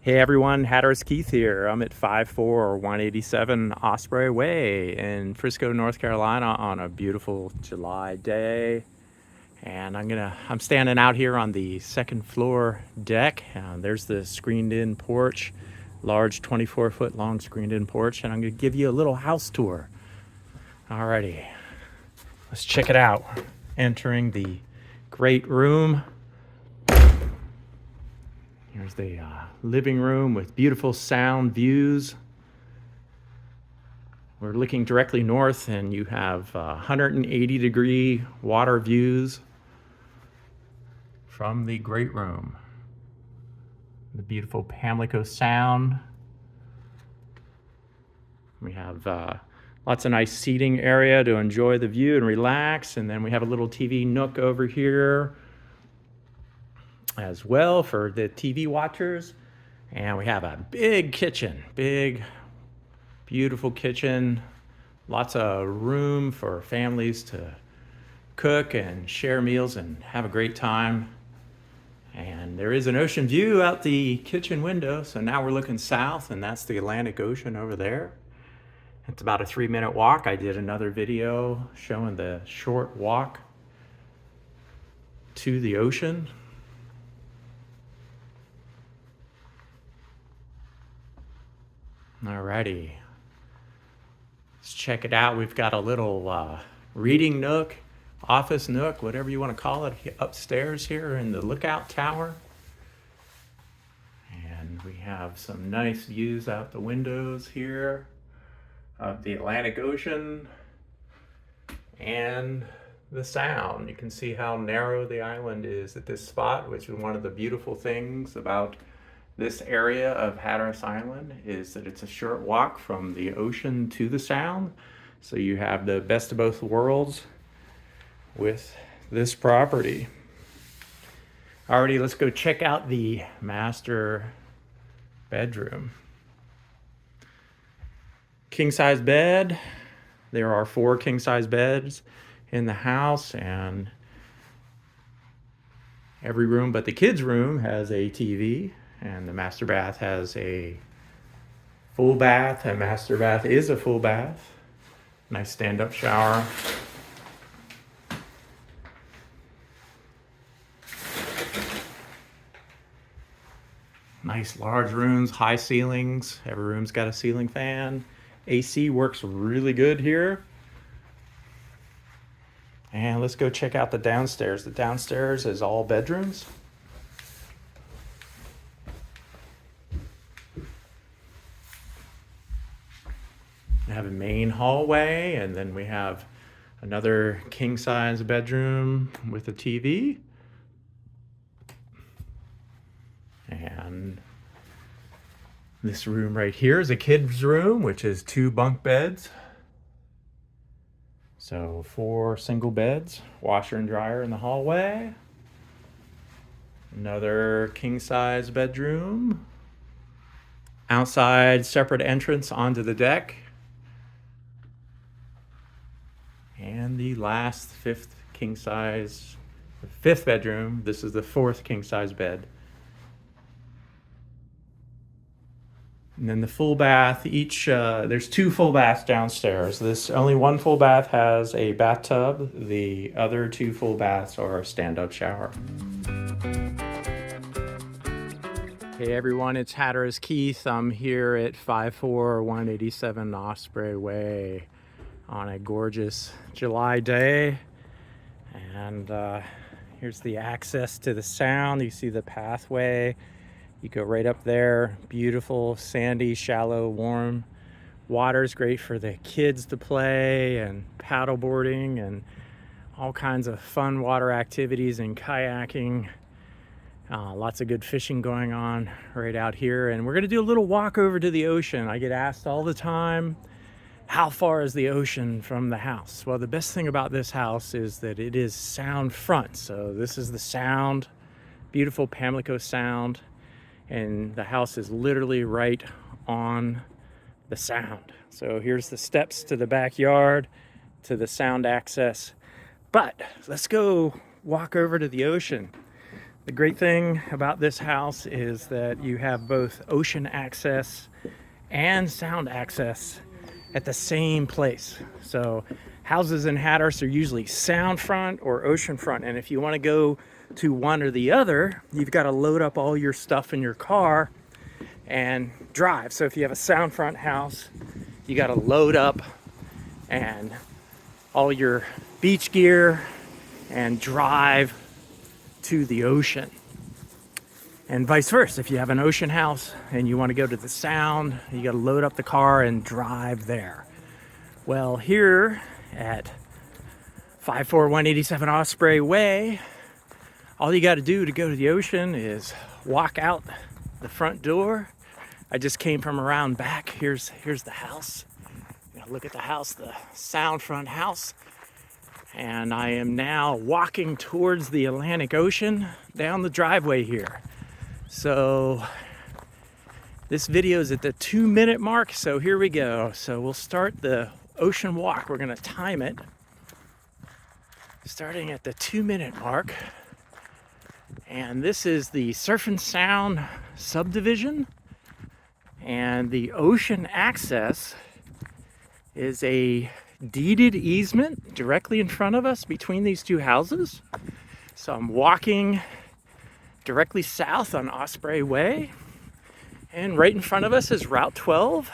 Hey everyone, Hatteras Keith here. I'm at 187 Osprey Way in Frisco, North Carolina on a beautiful July day. And I'm standing out here on the second floor deck. There's the screened in porch, large 24-foot long screened in porch, and I'm gonna give you a little house tour. Alrighty, let's check it out. Entering the great room. Here's the living room with beautiful sound views. We're looking directly north and you have 180-degree water views from the great room. The beautiful Pamlico Sound. We have lots of nice seating area to enjoy the view and relax. And then we have a little TV nook over here as well for the TV watchers. And we have a big kitchen, big, beautiful kitchen. Lots of room for families to cook and share meals and have a great time. And there is an ocean view out the kitchen window. So now we're looking south and that's the Atlantic Ocean over there. It's about a 3-minute walk. I did another video showing the short walk to the ocean. Alrighty, let's check it out. We've got a little reading nook, office nook, whatever you want to call it, upstairs here in the lookout tower. And we have some nice views out the windows here of the Atlantic Ocean and the Sound. You can see how narrow the island is at this spot, which is one of the beautiful things about this area of Hatteras Island, is that it's a short walk from the ocean to the Sound. So you have the best of both worlds with this property. Alrighty, let's go check out the master bedroom. King size bed. There are 4 king size beds in the house, and every room but the kids' room has a TV. And the master bath has a full bath. A master bath is a full bath. Nice stand-up shower. Nice large rooms, high ceilings. Every room's got a ceiling fan. AC works really good here. And let's go check out the downstairs. The downstairs is all bedrooms. We have a main hallway, and then we have another king size bedroom with a TV. And this room right here is a kid's room, which is 2 bunk beds. So 4 single beds, washer and dryer in the hallway. Another king size bedroom. Outside separate entrance onto the deck. And the last 5th king size, 5th bedroom. This is the 4th king size bed. And then the full bath, there's 2 full baths downstairs. Only one full bath has a bathtub. The other 2 full baths are a stand-up shower. Hey everyone, it's Hatteras Keith. I'm here at 187 Osprey Way on a gorgeous July day. And here's the access to the Sound. You see the pathway. You go right up there. Beautiful, sandy, shallow, warm water's great for the kids to play and paddle boarding and all kinds of fun water activities and kayaking. Lots of good fishing going on right out here. And we're gonna do a little walk over to the ocean. I get asked all the time, how far is the ocean from the house? Well, the best thing about this house is that it is sound front. So this is the Sound, beautiful Pamlico Sound. And the house is literally right on the Sound. So here's the steps to the backyard, to the Sound access. But let's go walk over to the ocean. The great thing about this house is that you have both ocean access and sound access at the same place. So houses in Hatteras are usually sound front or ocean front, and if you want to go to one or the other, you've got to load up all your stuff in your car and drive. So if you have a sound front house, you got to load up and all your beach gear and drive to the ocean. And vice versa, if you have an ocean house and you want to go to the sound, you got to load up the car and drive there. Well, here at 54187 Osprey Way, all you got to do to go to the ocean is walk out the front door. I just came from around back. Here's the house. Look at the house, the sound front house. And I am now walking towards the Atlantic Ocean down the driveway here. So this video is at the 2-minute mark, so here we go. So we'll start the ocean walk. We're gonna time it starting at the 2-minute mark. And this is the Surf and Sound subdivision, and the ocean access is a deeded easement directly in front of us between these two houses. So I'm walking directly south on Osprey Way, and right in front of us is Route 12.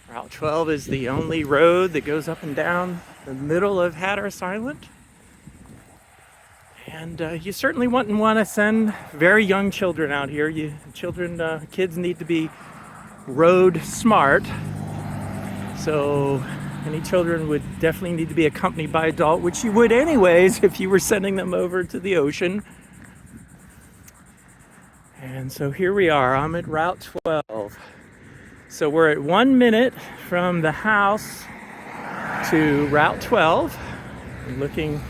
Route 12 is the only road that goes up and down the middle of Hatteras Island. And you certainly wouldn't want to send very young children out here. Kids need to be road smart. So any children would definitely need to be accompanied by adult, which you would anyways if you were sending them over to the ocean. And so here we are, I'm at Route 12. So we're at 1 minute from the house to Route 12. I'm looking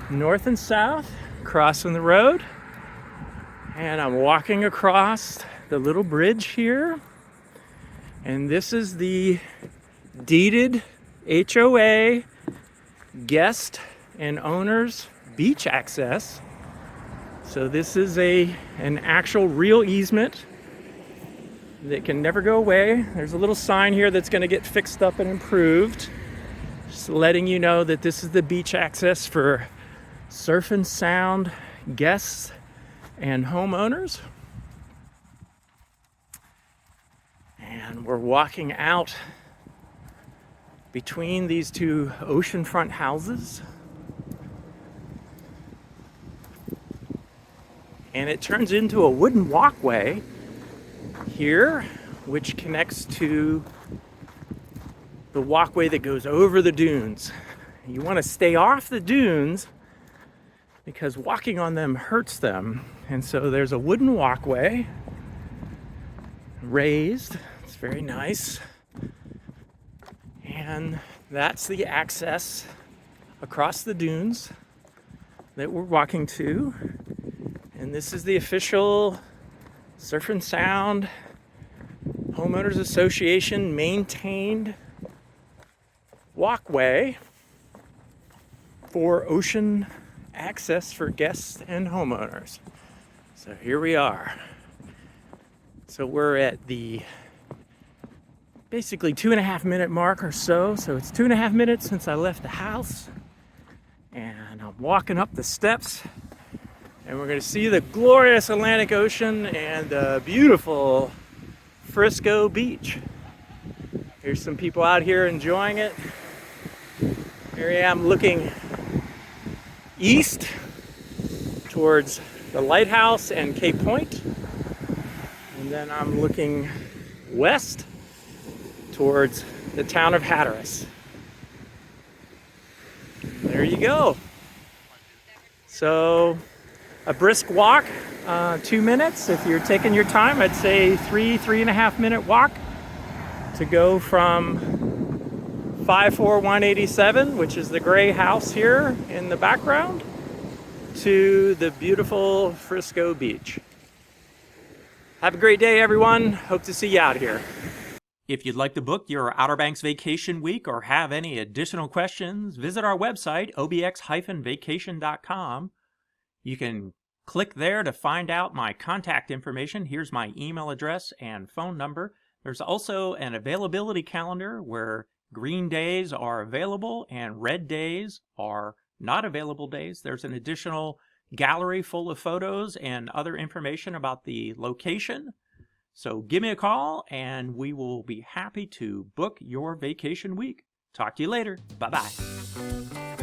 north and south, crossing the road. And I'm walking across the little bridge here. And this is the deeded HOA guest and owners beach access. So this is an actual real easement that can never go away. There's a little sign here that's going to get fixed up and improved, just letting you know that this is the beach access for Surf and Sound guests and homeowners. And we're walking out between these two oceanfront houses. And it turns into a wooden walkway here, which connects to the walkway that goes over the dunes. You want to stay off the dunes because walking on them hurts them. And so there's a wooden walkway, raised. It's very nice. And that's the access across the dunes that we're walking to. And this is the official Surf and Sound Homeowners Association maintained walkway for ocean access for guests and homeowners. So here we are. So we're at the basically 2.5 minute mark or so. So it's 2.5 minutes since I left the house. And I'm walking up the steps. And we're going to see the glorious Atlantic Ocean and the beautiful Frisco beach. Here's some people out here enjoying it. Here I am looking east towards the lighthouse and Cape Point. And then I'm looking west towards the town of Hatteras. There you go. So a brisk walk, 2 minutes. If you're taking your time, I'd say 3.5 minute walk to go from 54187, which is the gray house here in the background, to the beautiful Frisco beach. Have a great day, everyone. Hope to see you out here. If you'd like to book your Outerbanks vacation week or have any additional questions, visit our website, obx-vacation.com. You can Click there to find out my contact information. Here's my email address and phone number. There's also an availability calendar where green days are available and red days are not available days. There's an additional gallery full of photos and other information about the location. So give me a call and we will be happy to book your vacation week. Talk to you later. Bye-bye.